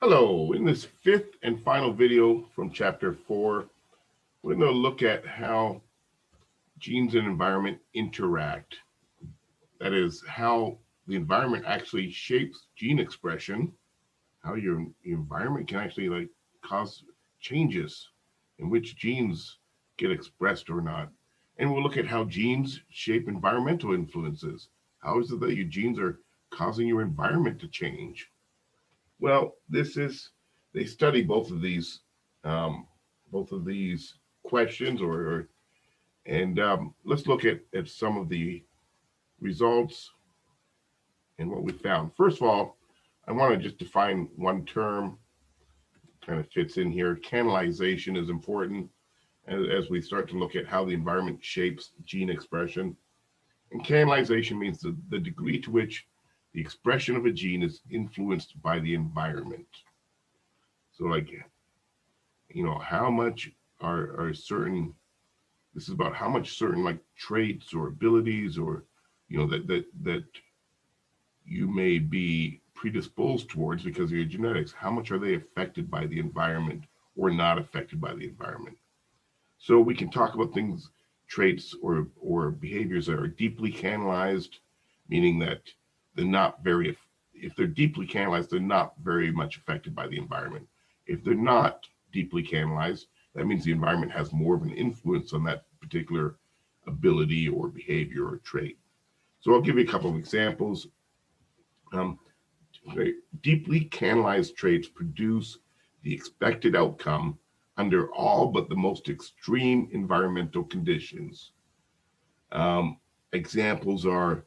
Hello, in this fifth and final video from chapter 4, we're going to look at how genes and environment interact. That is, how the environment actually shapes gene expression, how your environment can actually cause changes in which genes get expressed or not. And we'll look at how genes shape environmental influences. How is it that your genes are causing your environment to change? Well, they study um, both of these questions, and let's look at some of the results and what we found. First of all, I want to just define one term, kind of fits in here. Canalization is important as we start to look at how the environment shapes gene expression. And canalization means the degree to which the expression of a gene is influenced by the environment. So, how much are certain, this is about how much certain traits or abilities or that you may be predisposed towards because of your genetics, how much are they affected by the environment or not affected by the environment? So we can talk about things, traits or behaviors that are deeply canalized, meaning that they're not very, if they're deeply canalized, they're not very much affected by the environment. If they're not deeply canalized, that means the environment has more of an influence on that particular ability or behavior or trait. So I'll give you a couple of examples. Um, Deeply canalized traits produce the expected outcome under all but the most extreme environmental conditions. Um, Examples are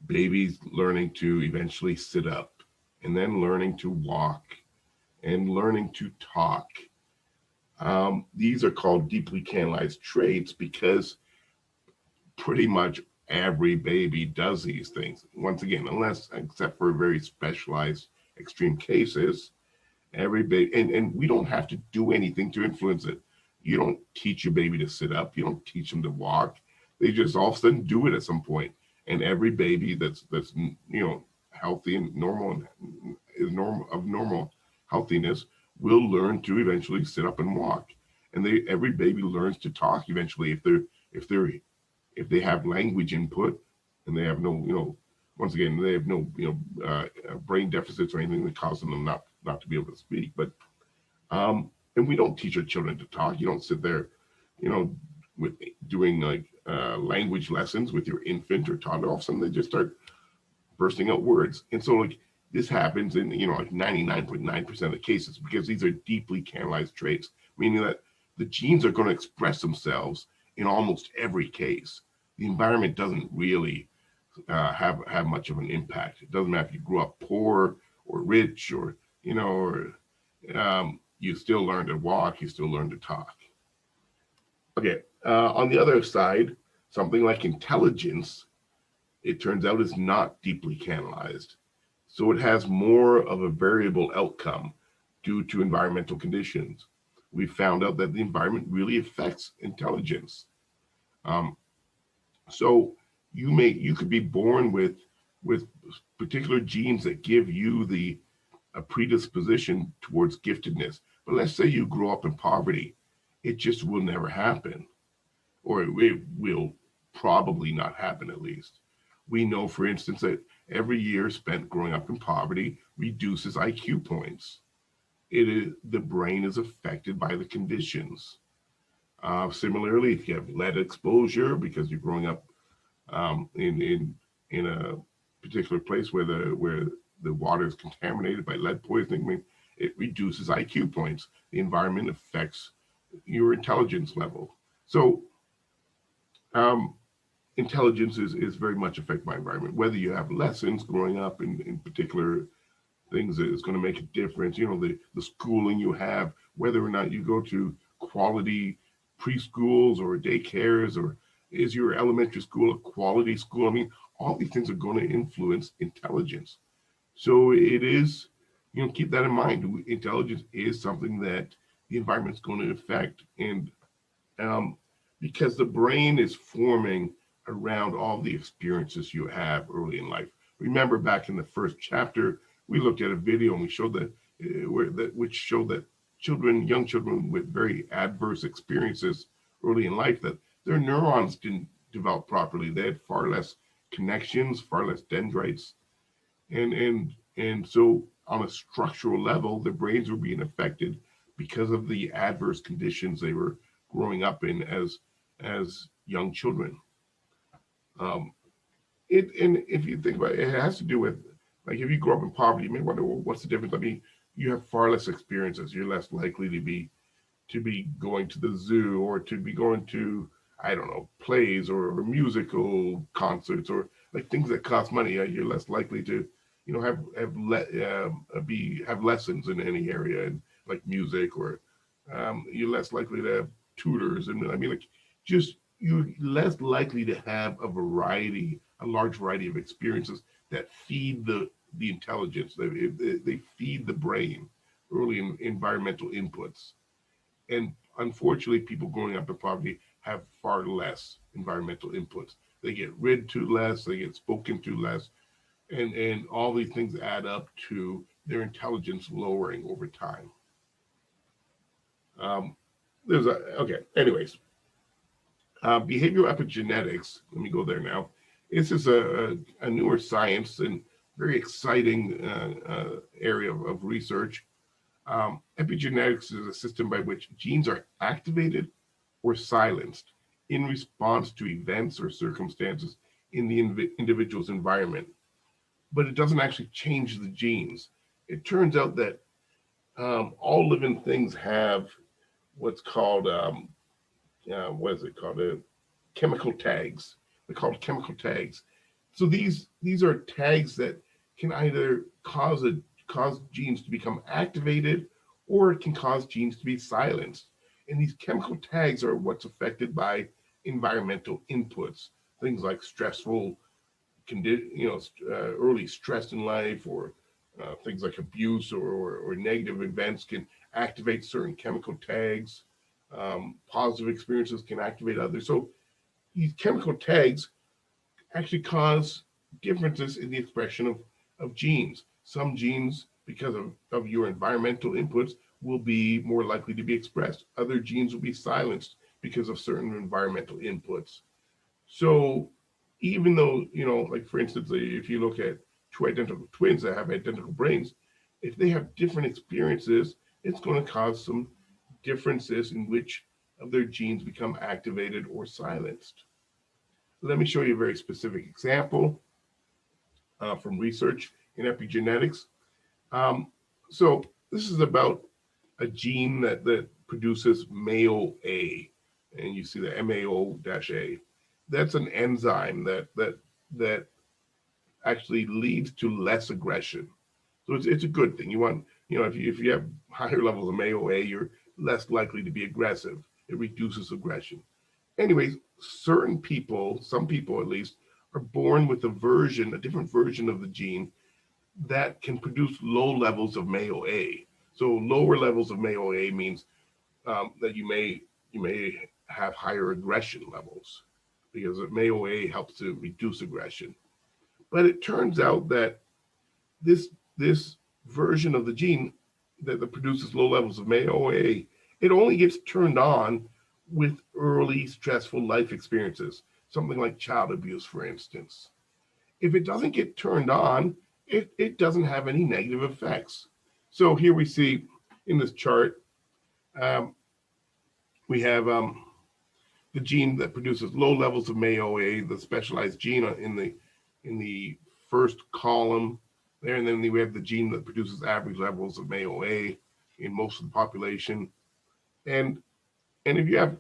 babies learning to eventually sit up, and then learning to walk, and learning to talk. These are called deeply canalized traits because pretty much every baby does these things. Once again, except for very specialized extreme cases, every baby, and we don't have to do anything to influence it. You don't teach your baby to sit up. You don't teach them to walk. They just all of a sudden do it at some point. And every baby that's healthy and normal and is normal healthiness will learn to eventually sit up and walk. And every baby learns to talk eventually if they're if they have language input and they have no once again they have no brain deficits or anything that causes them not to be able to speak. But and we don't teach our children to talk. You don't sit there, with doing language lessons with your infant or toddler. All of a sudden they just start bursting out words. And so this happens in 99.9% of the cases because these are deeply canalized traits, meaning that the genes are going to express themselves in almost every case. The environment doesn't really have much of an impact. It doesn't matter if you grew up poor or rich or you still learn to walk, you still learn to talk. Okay, on the other side, something like intelligence, it turns out, is not deeply canalized. So it has more of a variable outcome due to environmental conditions. We found out that the environment really affects intelligence. Um, so you could be born with particular genes that give you a predisposition towards giftedness. But let's say you grew up in poverty, it just will never happen, or it will probably not happen at least. We know, for instance, that every year spent growing up in poverty reduces IQ points. The brain is affected by the conditions. Similarly, if you have lead exposure because you're growing up in a particular place where the water is contaminated by lead poisoning, it reduces IQ points. The environment affects your intelligence level. So intelligence is very much affected by environment. Whether you have lessons growing up in particular things that is going to make a difference, the schooling you have, whether or not you go to quality preschools or daycares, or is your elementary school a quality school? I mean, all these things are going to influence intelligence. So it is, keep that in mind. Intelligence is something that the environment's going to affect. And because the brain is forming around all the experiences you have early in life. Remember back in the first chapter, we looked at a video and we showed that which show that young children with very adverse experiences early in life, that their neurons didn't develop properly. They had far less connections, far less dendrites, and so on a structural level, their brains were being affected because of the adverse conditions they were growing up in as young children. And if you think about it, it has to do with, like, if you grow up in poverty, you may wonder, well, what's the difference? I mean, you have far less experiences. You're less likely to be going to the zoo, or to be going to, I don't know, plays or musical concerts, or like things that cost money. You're less likely to, have lessons in any area, and like music, or you're less likely to have tutors, and I mean, like, just you're less likely to have a large variety of experiences that feed the intelligence. They feed the brain early in environmental inputs. And unfortunately, people growing up in poverty have far less environmental inputs. They get read to less, they get spoken to less, and all these things add up to their intelligence lowering over time. Um, Anyways, behavioral epigenetics. Let me go there now. This is a newer science and very exciting area of research. Epigenetics is a system by which genes are activated or silenced in response to events or circumstances in the individual's environment. But it doesn't actually change the genes. It turns out that all living things have what's called, chemical tags. They're called chemical tags. So these are tags that can either cause genes to become activated, or it can cause genes to be silenced. And these chemical tags are what's affected by environmental inputs, things like stressful early stress in life, or things like abuse, or negative events can activate certain chemical tags. Positive experiences can activate others. So these chemical tags actually cause differences in the expression of genes. Some genes, because of your environmental inputs, will be more likely to be expressed. Other genes will be silenced because of certain environmental inputs. So even though, like, for instance, if you look at two identical twins that have identical brains, if they have different experiences, it's going to cause some differences in which of their genes become activated or silenced. Let me show you a very specific example from research in epigenetics. So this is about a gene that produces MAO-A, and you see the MAO-A. That's an enzyme that actually leads to less aggression. So it's a good thing. You want, if you have higher levels of MAO-A, you're less likely to be aggressive. It reduces aggression. Anyways, some people at least, are born with a different version of the gene that can produce low levels of MAO-A. So lower levels of MAO-A means that you may have higher aggression levels, because MAO-A helps to reduce aggression. But it turns out that this version of the gene that produces low levels of MAO-A, it only gets turned on with early stressful life experiences, something like child abuse, for instance. If it doesn't get turned on, it doesn't have any negative effects. So here we see in this chart, we have the gene that produces low levels of MAO-A, the specialized gene in the first column there, and then we have the gene that produces average levels of MAO-A in most of the population. And if you have,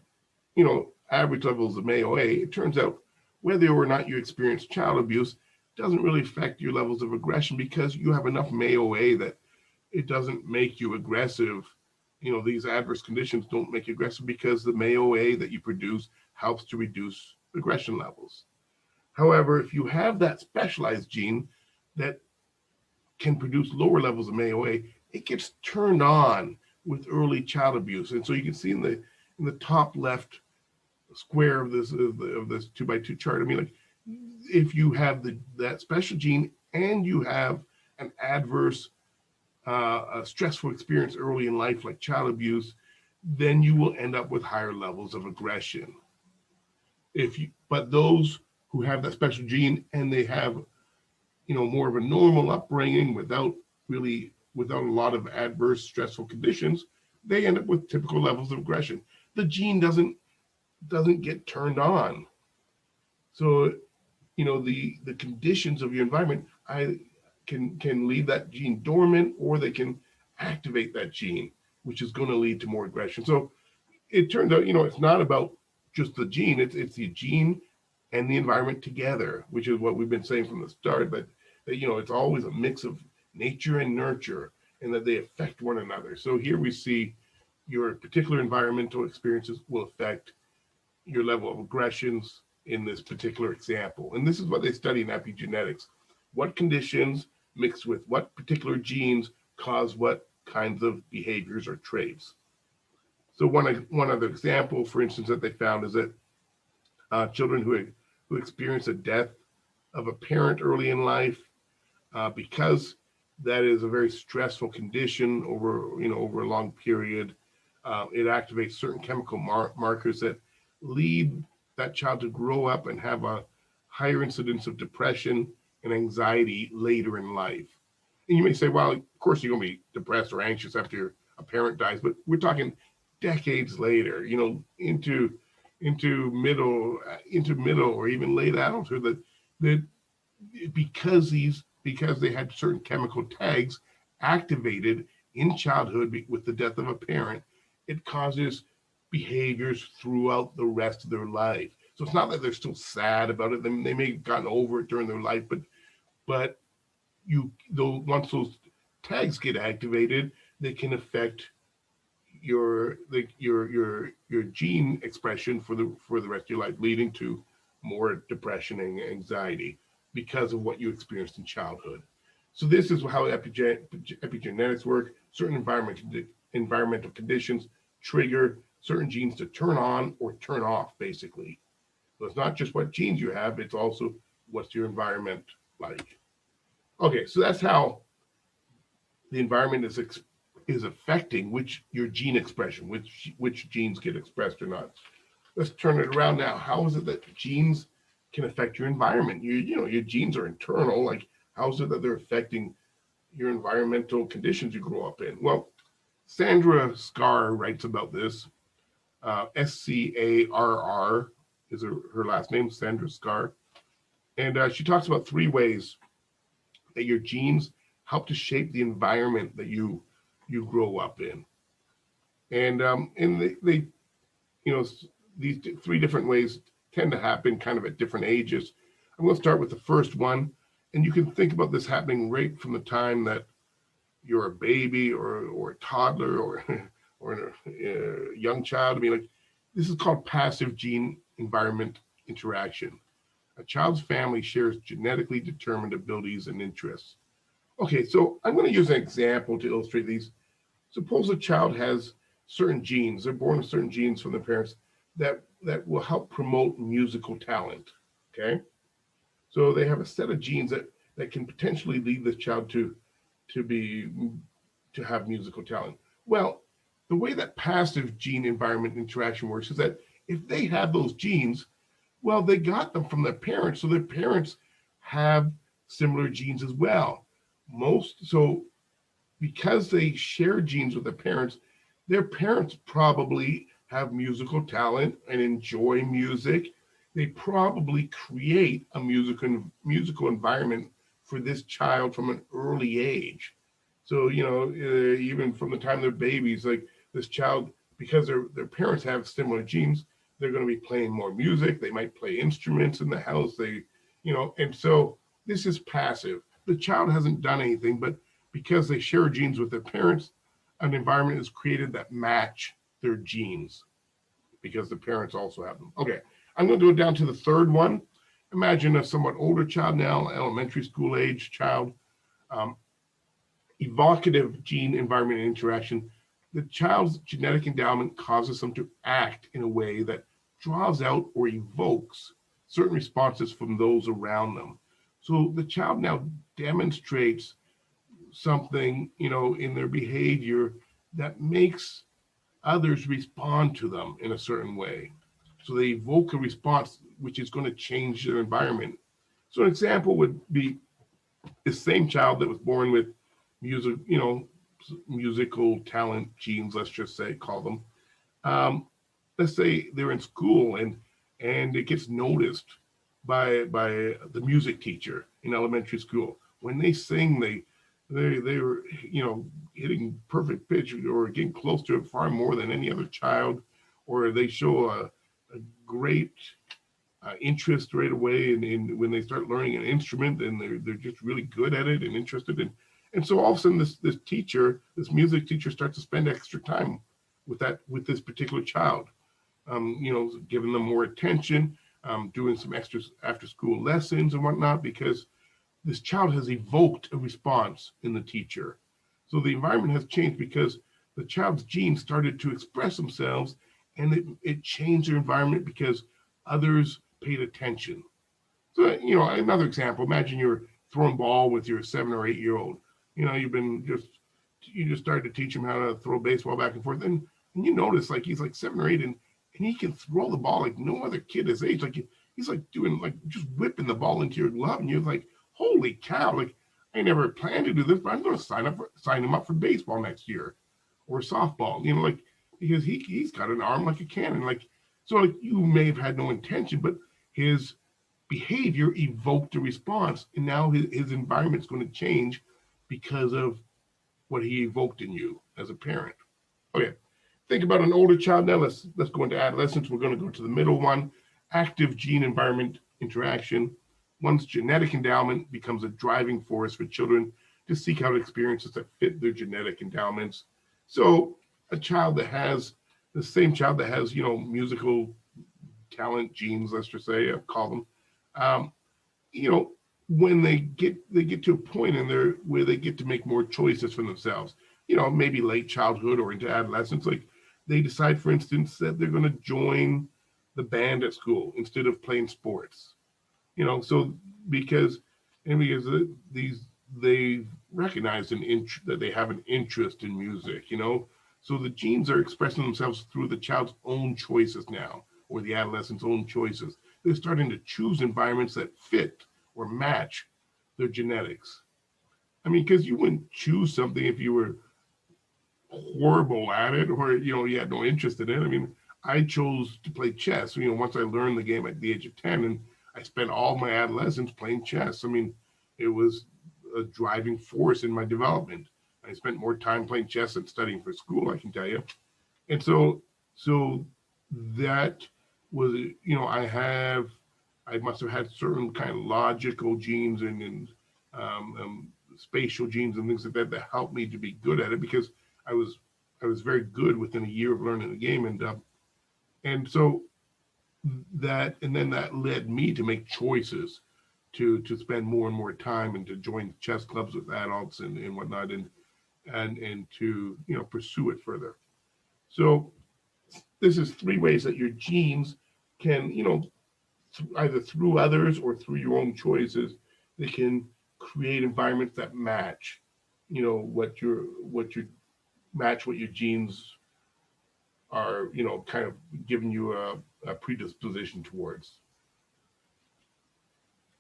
average levels of MAO-A, it turns out whether or not you experience child abuse doesn't really affect your levels of aggression, because you have enough MAO-A that it doesn't make you aggressive. These adverse conditions don't make you aggressive, because the MAO-A that you produce helps to reduce aggression levels. However, if you have that specialized gene that can produce lower levels of MAO-A, it gets turned on with early child abuse. And so you can see in the top left square of this 2x2 chart, I mean, like, if you have that special gene and you have an adverse a stressful experience early in life, like child abuse, then you will end up with higher levels of aggression. But those who have that special gene and they have, more of a normal upbringing without a lot of adverse stressful conditions, they end up with typical levels of aggression. The gene doesn't get turned on. So, the conditions of your environment can leave that gene dormant, or they can activate that gene, which is going to lead to more aggression. So it turns out, it's not about just the gene, it's the gene and the environment together, which is what we've been saying from the start, that it's always a mix of nature and nurture, and that they affect one another. So here we see your particular environmental experiences will affect your level of aggressions in this particular example. And this is what they study in epigenetics. What conditions mixed with what particular genes cause what kinds of behaviors or traits. So one other example, for instance, that they found is that children who experience a death of a parent early in life, because that is a very stressful condition over a long period, it activates certain chemical markers that lead that child to grow up and have a higher incidence of depression and anxiety later in life. And you may say, well, of course you're going to be depressed or anxious after a parent dies, but we're talking decades later, into middle or even late adulthood, that because they had certain chemical tags activated in childhood with the death of a parent, it causes behaviors throughout the rest of their life. So it's not that they're still sad about it. They may have gotten over it during their life, but once those tags get activated, they can affect your gene expression for the rest of your life, leading to more depression and anxiety because of what you experienced in childhood. So this is how epigenetics work. Certain environmental conditions trigger certain genes to turn on or turn off, basically. So it's not just what genes you have, it's also what's your environment like. Okay, so that's how the environment is affecting your gene expression, which genes get expressed or not. Let's turn it around now. How is it that genes can affect your environment? Your genes are internal. Like, how is it that they're affecting your environmental conditions you grow up in? Well, Sandra Scarr writes about this. Scarr is her last name, Sandra Scarr. And she talks about 3 ways that your genes help to shape the environment that you grow up in. And they these 3 different ways tend to happen kind of at different ages. I'm going to start with the first one, and you can think about this happening right from the time that you're a baby or a toddler or a young child. I mean, like, this is called passive gene environment interaction. A child's family shares genetically determined abilities and interests. Okay, so I'm going to use an example to illustrate these. Suppose a child has certain genes. They're born with certain genes from their parents that will help promote musical talent. Okay, so they have a set of genes that can potentially lead this child to have musical talent. Well, the way that passive gene environment interaction works is that if they have those genes, well, they got them from their parents, so their parents have similar genes as well. So because they share genes with their parents probably have musical talent and enjoy music. They probably create a musical environment for this child from an early age. So, even from the time they're babies, like this child, because their parents have similar genes, they're going to be playing more music. They might play instruments in the house. And so this is passive. The child hasn't done anything, but because they share genes with their parents, an environment is created that match their genes because the parents also have them. Okay, I'm going to go down to the third one. Imagine a somewhat older child now, elementary school age child. Evocative gene environment interaction. The child's genetic endowment causes them to act in a way that draws out or evokes certain responses from those around them. So the child now demonstrates something, in their behavior that makes others respond to them in a certain way. So they evoke a response which is going to change their environment. So an example would be the same child that was born with music, musical talent genes, let's just say, call them. Um, let's say they're in school and it gets noticed by the music teacher in elementary school. When they sing, they're hitting perfect pitch or getting close to it far more than any other child, or they show a great interest right away in when they start learning an instrument, and they're just really good at it and interested in. And so all of a sudden this music teacher starts to spend extra time with this particular child, giving them more attention, doing some extra after school lessons and whatnot, because this child has evoked a response in the teacher. So the environment has changed because the child's genes started to express themselves, and it changed their environment because others paid attention. So, another example, imagine you're throwing ball with your 7 or 8 year old. You just started to teach him how to throw baseball back and forth. And you notice like he's like 7 or 8 and he can throw the ball like no other kid his age. Like he's like doing like just whipping the ball into your glove, and you're like, holy cow, like I never planned to do this, but I'm gonna sign him up for baseball next year or softball, like because he's got an arm like a cannon. Like so like you may have had no intention, but his behavior evoked a response, and now his environment's going to change because of what he evoked in you as a parent. Okay, think about an older child now. Let's go into adolescence. We're going to go to the middle one. Active gene environment interaction. One's genetic endowment becomes a driving force for children to seek out experiences that fit their genetic endowments. So a child that has the same child that has musical talent genes, let's just say, I'll call them, um, you know, when they get to a point in there where they get to make more choices for themselves, maybe late childhood or into adolescence, like they decide, for instance, that they're going to join the band at school instead of playing sports. So because these they recognize that they have an interest in music. So the genes are expressing themselves through the child's own choices now, or the adolescent's own choices. They're starting to choose environments that fit or match their genetics. I mean, because you wouldn't choose something if you were horrible at it, or you had no interest in it. I mean, I chose to play chess. Once I learned the game at the age of 10, and I spent all my adolescence playing chess. I mean, it was a driving force in my development. I spent more time playing chess than studying for school, I can tell you. And so that was, I must have had certain kind of logical genes and spatial genes and things like that helped me to be good at it, because I was very good within a year of learning the game, and so then that led me to make choices to spend more and more time and to join chess clubs with adults and whatnot, and to pursue it further. So this is 3 ways that your genes can, either through others or through your own choices, they can create environments that match, what your genes are, kind of giving you a predisposition towards.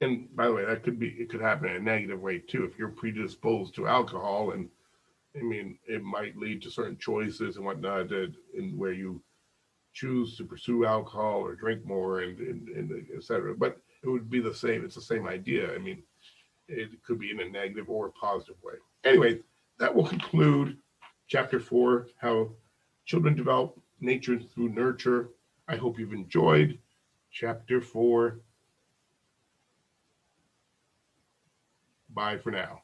And by the way, it could happen in a negative way too. If you're predisposed to alcohol, and I mean, it might lead to certain choices and whatnot, in where you choose to pursue alcohol or drink more and et cetera. But it would be the same. It's the same idea. I mean, it could be in a negative or a positive way. Anyway, that will conclude chapter 4, how children develop nature through nurture. I hope you've enjoyed chapter 4. Bye for now.